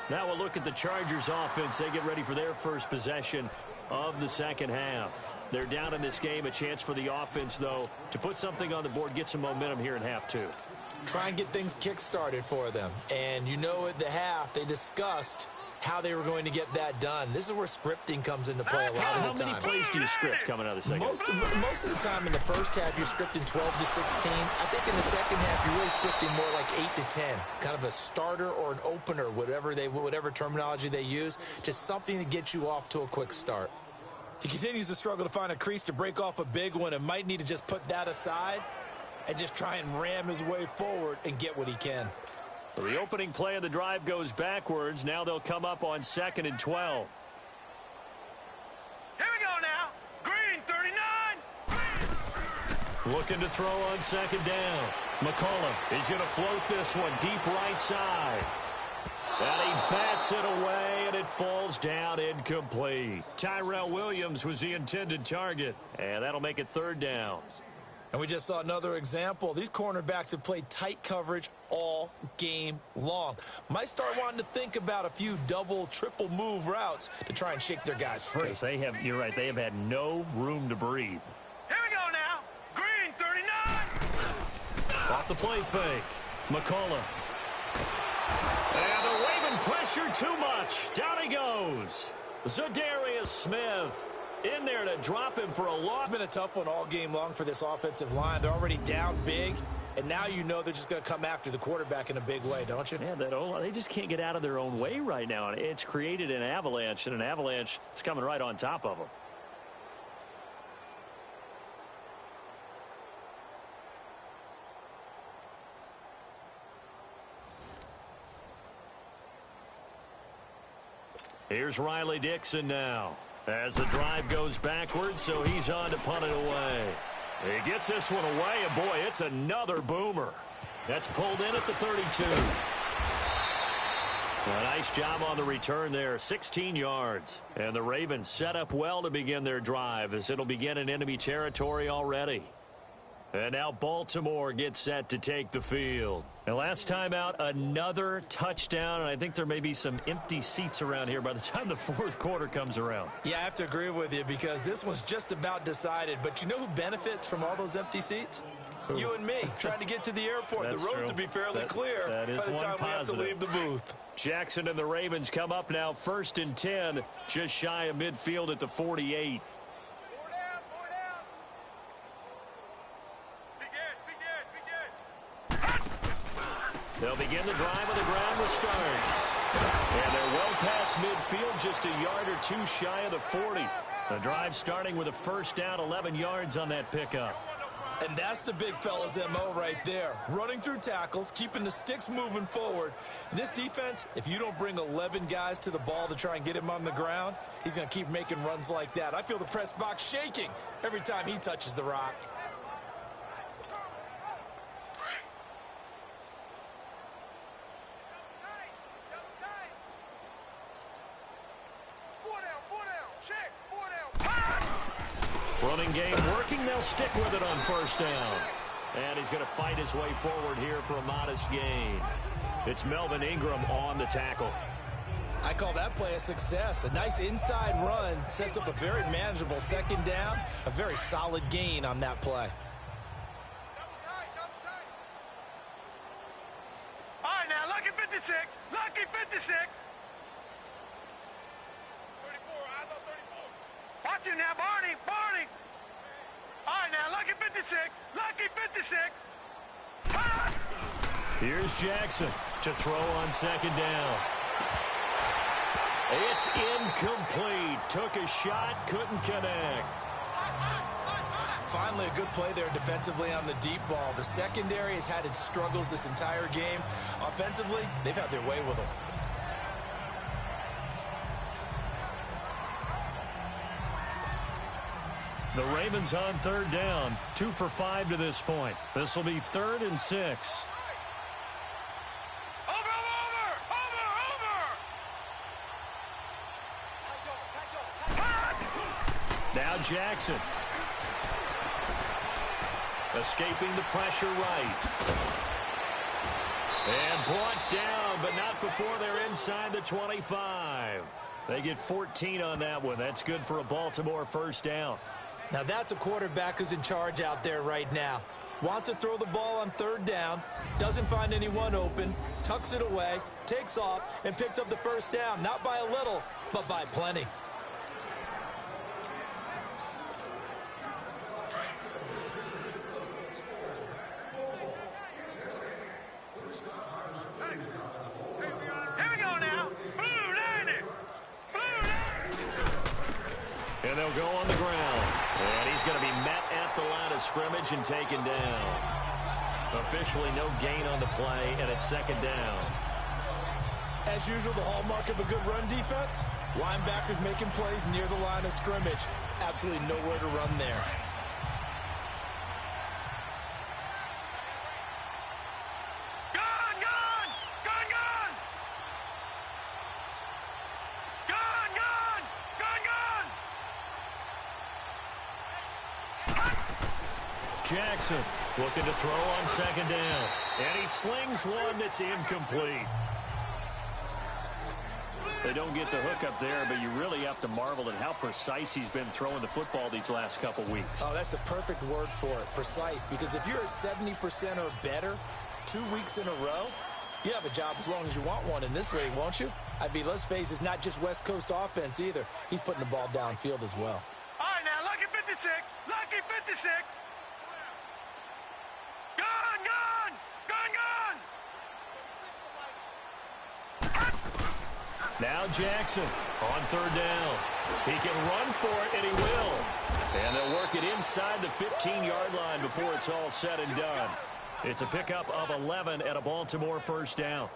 Now we'll look at the Chargers offense. They get ready for their first possession of the 2nd half. They're down in this game. A chance for the offense, though, to put something on the board, get some momentum here in half 2. Try and get things kick-started for them. And you know at the half, they discussed how they were going to get that done. This is where scripting comes into play a lot of the time. How many plays do you script coming out of the second? Most of the time in the first half, you're scripting 12 to 16. I think in the second half, you're really scripting more like 8 to 10. Kind of a starter or an opener, whatever terminology they use. Just something to get you off to a quick start. He continues to struggle to find a crease to break off a big one and might need to just put that aside and just try and ram his way forward and get what he can. So the opening play of the drive goes backwards. Now they'll come up on 2nd and 12. Here we go now. Green 39. Looking to throw on 2nd down. McCollum, he's going to float this one deep right side. And he bats it away, and it falls down incomplete. Tyrell Williams was the intended target, and that'll make it 3rd down. And we just saw another example. These cornerbacks have played tight coverage all game long. Might start wanting to think about a few double, triple move routes to try and shake their guys free. Yes, you're right, they have had no room to breathe. Here we go now. Green 39. Off the play fake. McCullough. And the Raven pressure too much. Down he goes. Zadarius Smith in there to drop him for a loss. It's been a tough one all game long for this offensive line. They're already down big, and now you know they're just going to come after the quarterback in a big way, don't you? Yeah, they just can't get out of their own way right now. And it's created an avalanche, and an avalanche is coming right on top of them. Here's Riley Dixon now as the drive goes backwards, so he's on to punt it away. He gets this one away, and boy, it's another boomer. That's pulled in at the 32. A nice job on the return there, 16 yards. And the Ravens set up well to begin their drive as it'll begin in enemy territory already. And now Baltimore gets set to take the field. And last time out, another touchdown, and I think there may be some empty seats around here by the time the 4th quarter comes around. Yeah, I have to agree with you because this one's just about decided. But you know who benefits from all those empty seats? Who? You and me, trying to get to the airport. The roads will be fairly clear by the time we have to leave the booth. Jackson and the Ravens come up now 1st and 10, just shy of midfield at the 48. They'll begin the drive on the ground with starts. And they're well past midfield, just a yard or two shy of the 40. The drive starting with a 1st down, 11 yards on that pickup. And that's the big fella's MO right there. Running through tackles, keeping the sticks moving forward. This defense, if you don't bring 11 guys to the ball to try and get him on the ground, he's going to keep making runs like that. I feel the press box shaking every time he touches the rock. Running game working. They'll stick with it on 1st down. And he's going to fight his way forward here for a modest gain. It's Melvin Ingram on the tackle. I call that play a success. A nice inside run sets up a very manageable 2nd down. A very solid gain on that play. All right, now, lucky 56. Lucky 56. 34, eyes on 34. Watch him now, Barney. Barney. All right, now, lucky 56. Lucky 56. Ah! Here's Jackson to throw on 2nd down. It's incomplete. Took a shot, couldn't connect. Finally, a good play there defensively on the deep ball. The secondary has had its struggles this entire game. Offensively, they've had their way with them. The Ravens on 3rd down, 2 for 5 to this point. This will be 3rd and 6. Now Jackson. Escaping the pressure right. And brought down, but not before they're inside the 25. They get 14 on that one. That's good for a Baltimore 1st down. Now that's a quarterback who's in charge out there right now. Wants to throw the ball on 3rd down, doesn't find anyone open, tucks it away, takes off, and picks up the 1st down. Not by a little, but by plenty. And they'll go on the ground. And he's going to be met at the line of scrimmage and taken down. Officially no gain on the play, and it's 2nd down. As usual, the hallmark of a good run defense, linebackers making plays near the line of scrimmage. Absolutely nowhere to run there. Jackson looking to throw on second down. And he slings one that's incomplete. They don't get the hook up there, but you really have to marvel at how precise he's been throwing the football these last couple weeks. Oh, that's a perfect word for it, precise. Because if you're at 70% or better 2 weeks in a row, you have a job as long as you want one in this league, won't you? I mean, let's face it, it's not just West Coast offense either. He's putting the ball downfield as well. All right, now, lucky 56. Lucky 56. Gone, gone. Gone, gone. Now Jackson on third down. He can run for it, and he will. And they'll work it inside the 15-yard line before it's all said and done. It's a pickup of 11 at a Baltimore first down.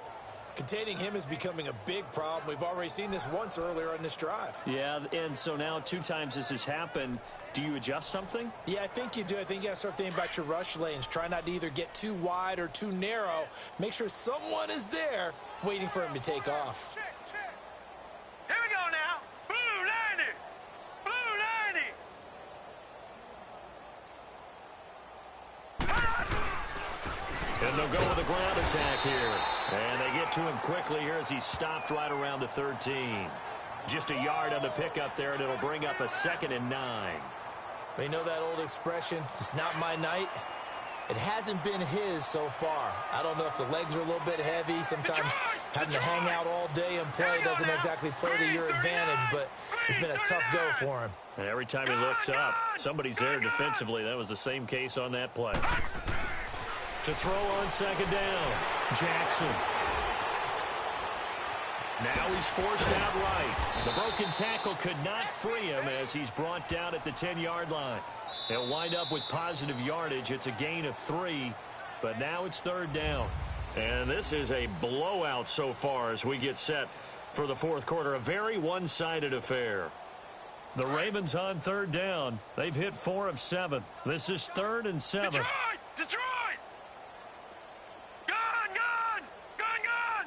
Containing him is becoming a big problem. We've already seen this once earlier in this drive. Yeah, and so now 2 times this has happened. Do you adjust something? Yeah, I think you do. I think you got to start thinking about your rush lanes. Try not to either get too wide or too narrow. Make sure someone is there waiting for him to take off. Here we go now. Blue 90. Blue 90. And they'll go with a ground attack here. And they get to him quickly here as he's stopped right around the 13. Just a yard on the pickup there, and it'll bring up a 2nd and 9. You know that old expression, it's not my night? It hasn't been his so far. I don't know if the legs are a little bit heavy. Sometimes having to hang out all day and play doesn't exactly play to your advantage, but it's been a tough go for him. And every time he looks up, somebody's there defensively. That was the same case on that play. To throw on second down, Jackson. Now he's forced out right. The broken tackle could not free him as he's brought down at the 10-yard line. He'll wind up with positive yardage. It's a gain of 3, but now it's third down. And this is a blowout so far as we get set for the fourth quarter. A very one-sided affair. The Ravens on third down. They've hit 4 of 7. This is 3rd and 7. Detroit! Detroit! Gone, gone! Gone, gone!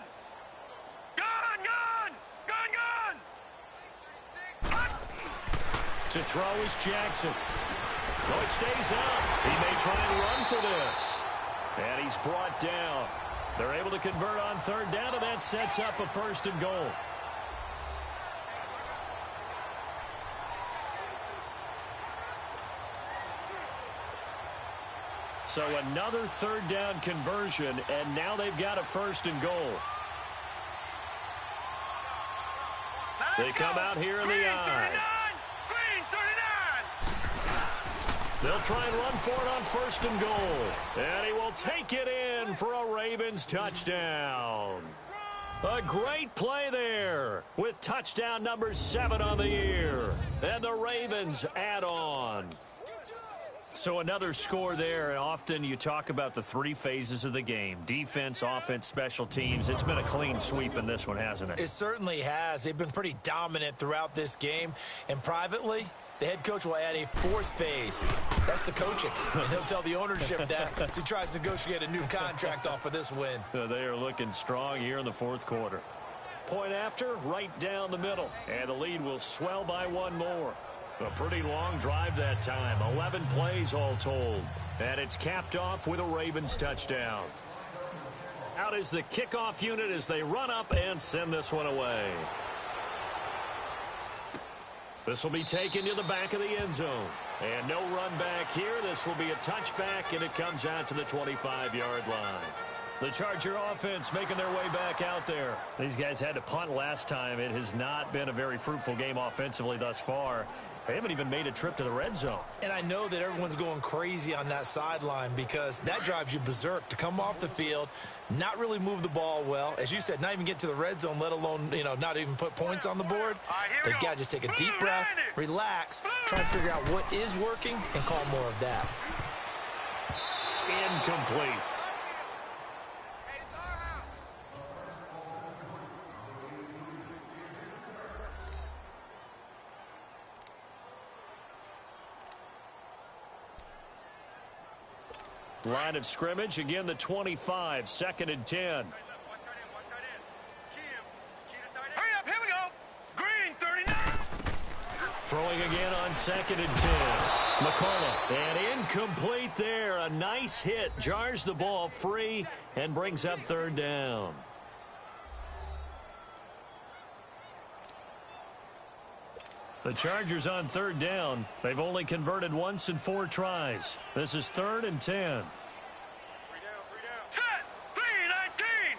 Gone, gone! Gone, gone! To throw is Jackson. Oh, it stays up. He may try and run for this. And he's brought down. They're able to convert on third down, and that sets up a 1st and goal. So another third down conversion, and now they've got a 1st and goal. They come out here in the eye. Green 39! They'll try and run for it on 1st and goal. And he will take it in for a Ravens touchdown. A great play there with touchdown number 7 on the year. And the Ravens add on. So another score there, and often you talk about the 3 phases of the game. Defense, offense, special teams. It's been a clean sweep in this one, hasn't it? It certainly has. They've been pretty dominant throughout this game. And privately, the head coach will add a 4th phase. That's the coaching. And he'll tell the ownership that as he tries to negotiate a new contract off of this win. They are looking strong here in the fourth quarter. Point after, right down the middle. And the lead will swell by 1 more. A pretty long drive that time. 11 plays all told. And it's capped off with a Ravens touchdown. Out is the kickoff unit as they run up and send this one away. This will be taken to the back of the end zone. And no run back here. This will be a touchback, and it comes out to the 25-yard line. The Charger offense making their way back out there. These guys had to punt last time. It has not been a very fruitful game offensively thus far. They haven't even made a trip to the red zone. And I know that everyone's going crazy on that sideline because that drives you berserk to come off the field, not really move the ball well. As you said, not even get to the red zone, let alone, not even put points on the board. They've got to just take a deep breath, relax, try and figure out what is working and call more of that. Incomplete. Line of scrimmage, again the 25, 2nd and 10. Hurry up, here we go. Green 39. Throwing again on 2nd and 10. McCullough, and incomplete there. nice hit, jars the ball free, and brings up third down. The Chargers on third down. They've only converted once in 4 tries. This is 3rd and 10. 3 down. Set. 3-19.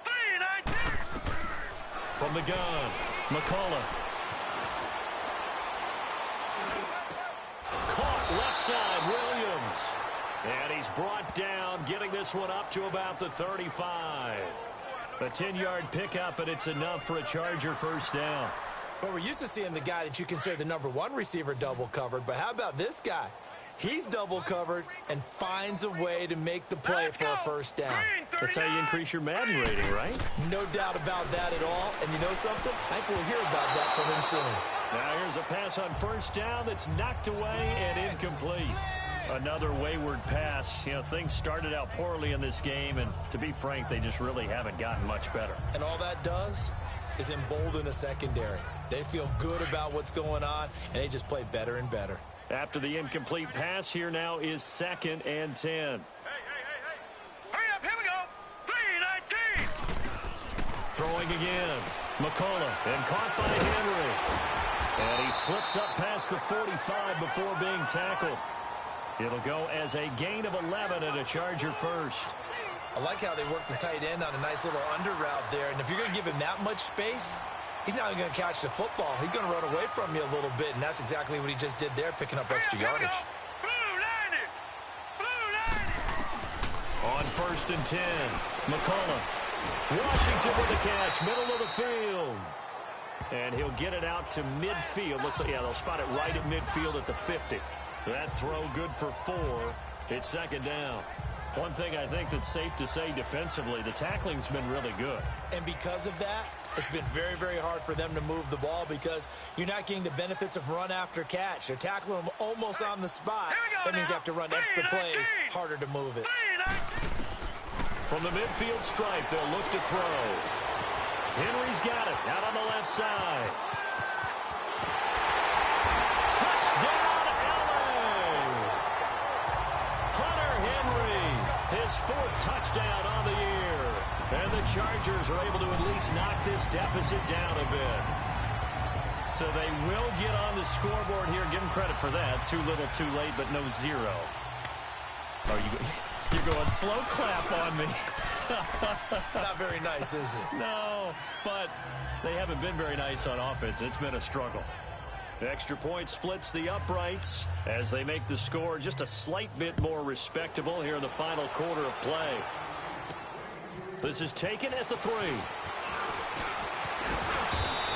3-19. From the gun, McCullough. Caught left side, Williams. And he's brought down, getting this one up to about the 35. A 10-yard pickup, and it's enough for a Charger first down. But we're used to seeing the guy that you consider the #1 receiver double covered. But how about this guy? He's double covered and finds a way to make the play for a first down. That's how you increase your Madden rating, right? No doubt about that at all. And you know something? I think we'll hear about that from him soon. Now here's a pass on first down that's knocked away and incomplete. Another wayward pass. You know, things started out poorly in this game, and to be frank, they just really haven't gotten much better. And all that does is embolden a secondary. They feel good about what's going on, and they just play better and better. After the incomplete pass, here now is 2nd and 10. Hurry up, here we go. 3-19. Throwing again. McCullough, and caught by Henry. And he slips up past the 45 before being tackled. It'll go as a gain of 11 and a Charger first. I like how they work the tight end on a nice little under route there. And if you're going to give him that much space, he's not going to catch the football. He's going to run away from you a little bit, and that's exactly what he just did there, picking up extra yardage. Blue 90. On 1st and 10, McCullough. Washington with the catch, middle of the field. And he'll get it out to midfield. Looks like, yeah, they'll spot it right at midfield at the 50. That throw good for 4. It's 2nd down. One thing I think that's safe to say defensively, the tackling's been really good. And because of that, it's been very, very hard for them to move the ball because you're not getting the benefits of run after catch. They're tackling them almost on the spot. That means you have to run extra plays, harder to move it. From the midfield stripe, they'll look to throw. Henry's got it out on the left side. Touchdown, LA! Hunter Henry, his 4th touchdown on the year. And the Chargers are able to at least knock this deficit down a bit. So they will get on the scoreboard here. Give them credit for that. Too little, too late, but no 0. You're going slow clap on me. Not very nice, is it? No, but they haven't been very nice on offense. It's been a struggle. The extra point splits the uprights as they make the score just a slight bit more respectable here in the final quarter of play. This is taken at the 3.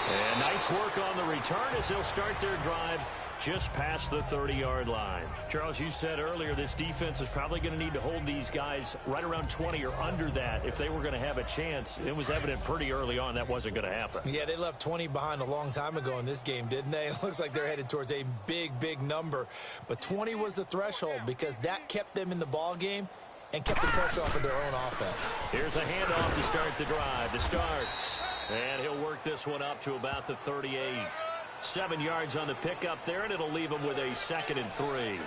And nice work on the return as they'll start their drive just past the 30-yard line. Charles, you said earlier this defense is probably going to need to hold these guys right around 20 or under that if they were going to have a chance. It was evident pretty early on that wasn't going to happen. Yeah, they left 20 behind a long time ago in this game, didn't they? It looks like they're headed towards a big, big number. But 20 was the threshold because that kept them in the ball game and kept the pressure off of their own offense. Here's a handoff to start the drive. To starts. And he'll work this one up to about the 38. 7 yards on the pickup there, and it'll leave him with a 2nd and 3.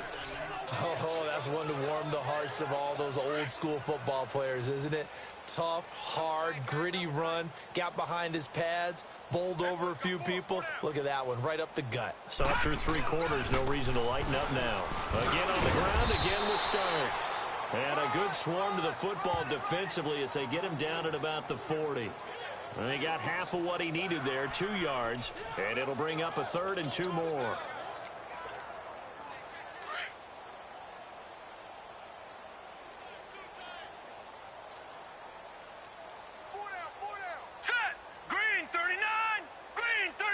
Oh, that's one to warm the hearts of all those old school football players, isn't it? Tough, hard, gritty run, got behind his pads, bowled over a few people. Look at that one, right up the gut. So up through 3 quarters, no reason to lighten up now. Again on the ground, again with Starks. And a good swarm to the football defensively as they get him down at about the 40. And they got half of what he needed there, 2 yards, and it'll bring up a 3rd and 2 more. Set. Green 39. Green 39.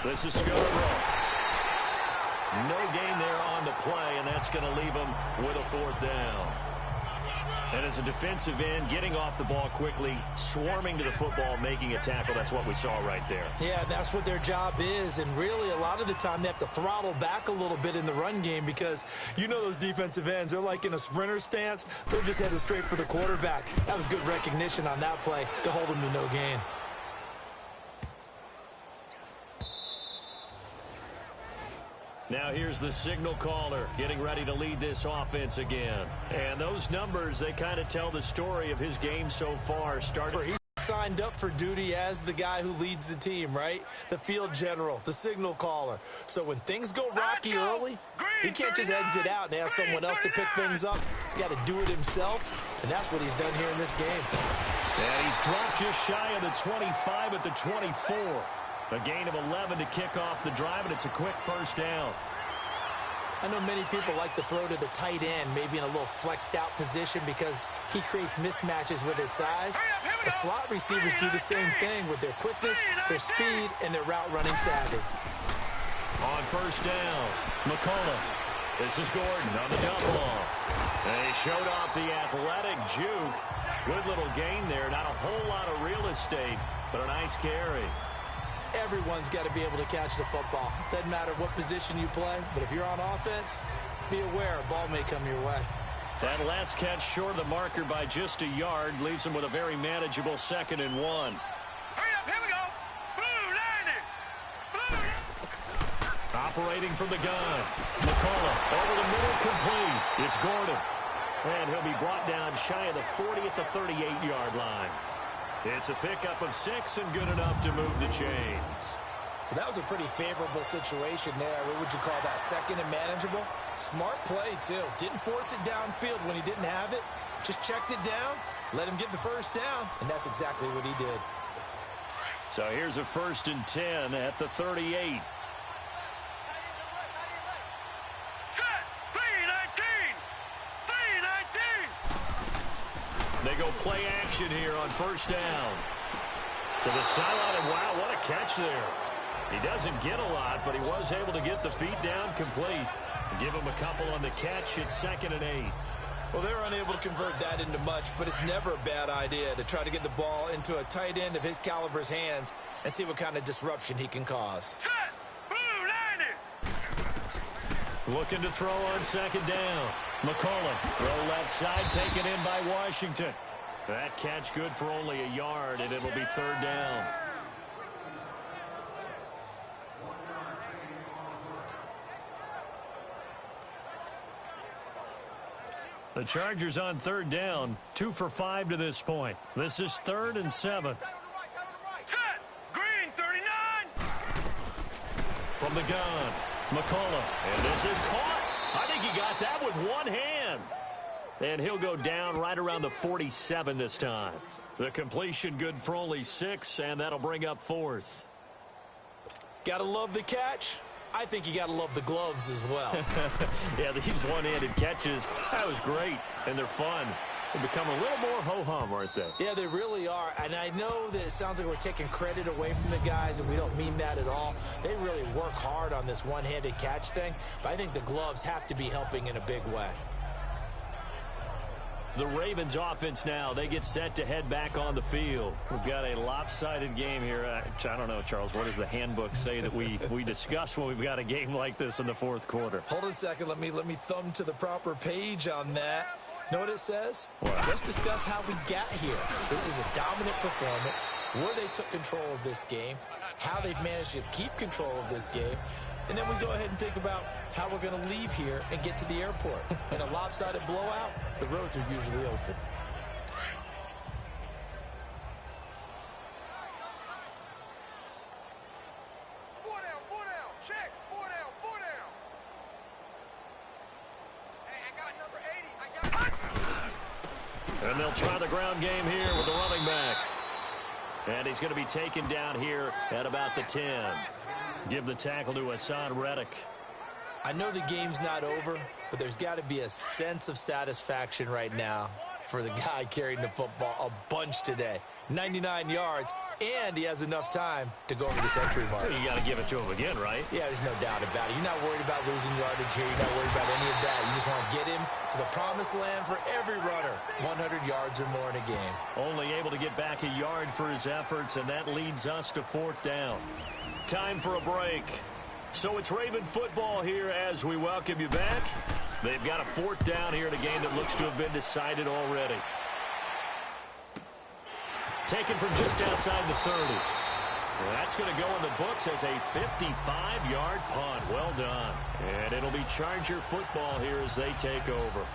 This is Scarborough. No gain there on the play, and that's going to leave him with a 4th down. And as a defensive end, getting off the ball quickly, swarming to the football, making a tackle, that's what we saw right there. Yeah, that's what their job is. And really, a lot of the time, they have to throttle back a little bit in the run game because you know those defensive ends, they're like in a sprinter stance. They're just headed straight for the quarterback. That was good recognition on that play to hold them to no gain. Now here's the signal caller getting ready to lead this offense again. And those numbers, they kind of tell the story of his game so far. He's signed up for duty as the guy who leads the team, right? The field general, the signal caller. So when things go rocky early, he can't just exit out and ask someone else to pick things up. He's got to do it himself, and that's what he's done here in this game. And he's dropped just shy of the 25 at the 24. A gain of 11 to kick off the drive, and it's a quick first down. I know many people like to throw to the tight end, maybe in a little flexed out position because he creates mismatches with his size. The slot receivers do the same thing with their quickness, their speed, and their route running savvy. On first down, McCullough. This is Gordon on the dump off. And he showed off the athletic juke. Good little gain there. Not a whole lot of real estate, but a nice carry. Everyone's got to be able to catch the football. Doesn't matter what position you play, but if you're on offense, be aware a ball may come your way. That last catch short of the marker by just a yard leaves him with a very manageable 2nd and 1. Hurry up, here we go. Blue, 90. Blue. Operating from the gun. McCullough over the middle, complete. It's Gordon. And he'll be brought down shy of the 40 at the 38-yard line. It's a pickup of 6 and good enough to move the chains. Well, that was a pretty favorable situation there. What would you call that? 2nd and manageable? Smart play, too. Didn't force it downfield when he didn't have it. Just checked it down, let him get the first down, and that's exactly what he did. So here's a 1st and 10 at the 38. They go play action here on first down. To the sideline, and wow, what a catch there. He doesn't get a lot, but he was able to get the feet down complete. Give him a couple on the catch. It's 2nd and 8. Well, they're unable to convert that into much, but it's never a bad idea to try to get the ball into a tight end of his caliber's hands and see what kind of disruption he can cause. Looking to throw on 2nd down. McCullough, throw left side, taken in by Washington. That catch good for only a yard, and it'll be 3rd down. The Chargers on 3rd down, 2 for 5 to this point. This is 3rd and 7. Set. Green, 39. From the gun, McCullough, and this is caught. I think he got that with one hand. And he'll go down right around the 47 this time. The completion good for only 6, and that'll bring up 4th. Gotta love the catch. I think you gotta love the gloves as well. Yeah, these one-handed catches, that was great, and they're fun. They become a little more ho-hum, aren't they? Yeah, they really are. And I know that it sounds like we're taking credit away from the guys, and we don't mean that at all. They really work hard on this one-handed catch thing, but I think the gloves have to be helping in a big way. The Ravens offense now, they get set to head back on the field. We've got a lopsided game here. I don't know, Charles, what does the handbook say that we discuss when we've got a game like this in the 4th quarter? Hold on a second. Let me thumb to the proper page on that. Know what it says? What? Let's discuss how we got here. This is a dominant performance, where they took control of this game, how they've managed to keep control of this game, and then we go ahead and think about how we're going to leave here and get to the airport. In a lopsided blowout, the roads are usually open. Four down, check, four down. Hey, I got number 80, And they'll try the ground game here with the running back. And he's going to be taken down here at about the 10. Give the tackle to Hassan Reddick. I know the game's not over, but there's got to be a sense of satisfaction right now for the guy carrying the football a bunch today. 99 yards, and he has enough time to go over the century mark. You got to give it to him again, right? Yeah, there's no doubt about it. You're not worried about losing yardage here. You're not worried about any of that. You just want to get him to the promised land for every runner. 100 yards or more in a game. Only able to get back a yard for his efforts, and that leads us to 4th down. Time for a break. So it's Raven football here as we welcome you back. They've got a 4th down here in a game that looks to have been decided already. Taken from just outside the 30. Well, that's going to go in the books as a 55-yard punt. Well done. And it'll be Charger football here as they take over.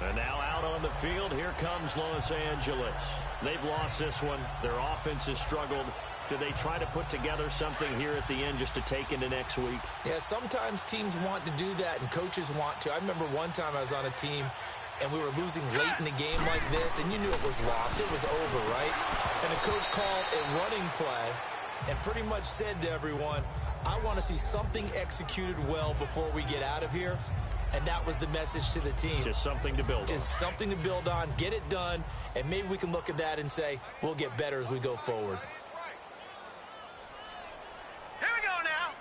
And now out on the field, here comes Los Angeles. They've lost this one. Their offense has struggled. Do they try to put together something here at the end just to take into next week? Yeah, sometimes teams want to do that and coaches want to. I remember one time I was on a team and we were losing late in the game like this, and you knew it was lost. It was over, right? And the coach called a running play and pretty much said to everyone, I want to see something executed well before we get out of here. And that was the message to the team. Just something to build on. Just something to build on, get it done, and maybe we can look at that and say, we'll get better as we go forward. Here we go now.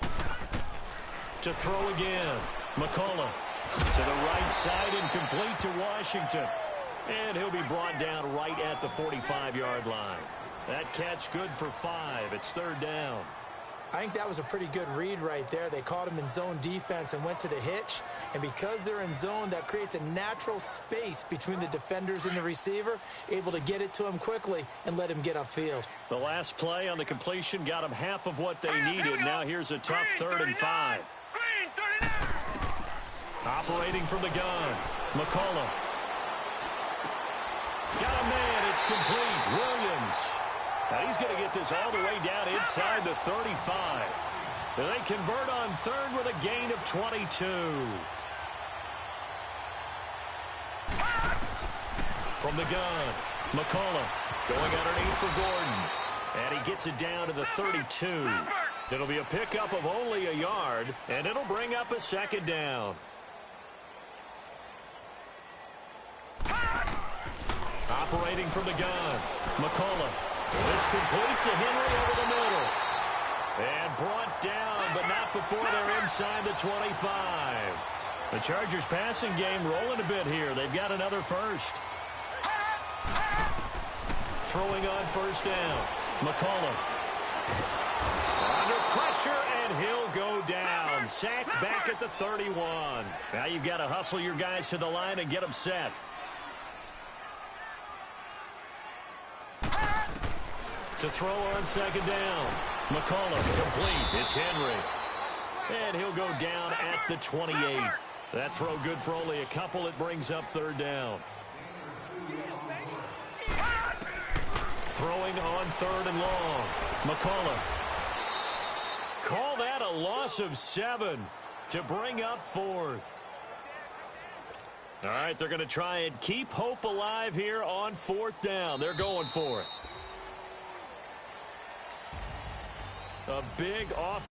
3-19. To throw again. McCullough to the right side and complete to Washington. And he'll be brought down right at the 45-yard line. That catch good for 5. It's third down. I think that was a pretty good read right there. They caught him in zone defense and went to the hitch. And because they're in zone, that creates a natural space between the defenders and the receiver, able to get it to him quickly and let him get upfield. The last play on the completion got them half of what they needed. Now here's a tough 3rd and 5. Operating from the gun, McCullough. Got a man, it's complete. Williams. Now he's going to get this all the way down inside the 35. They convert on 3rd with a gain of 22. From the gun, McCullough going underneath for Gordon. And he gets it down to the 32. It'll be a pickup of only a yard, and it'll bring up a 2nd down. Operating from the gun, McCullough. This complete to Henry over the middle. And brought down, but not before they're inside the 25. The Chargers passing game rolling a bit here. They've got another first. Throwing on 1st down, McCullough. Under pressure, and he'll go down. Sacked back at the 31. Now you've got to hustle your guys to the line and get them set. To throw on 2nd down. McCullough complete. It's Henry. And he'll go down at the 28. That throw good for only a couple. It brings up 3rd down. Throwing on 3rd and long. McCullough. Call that a loss of 7 to bring up 4th. All right, they're going to try and keep hope alive here on 4th down. They're going for it. A big off.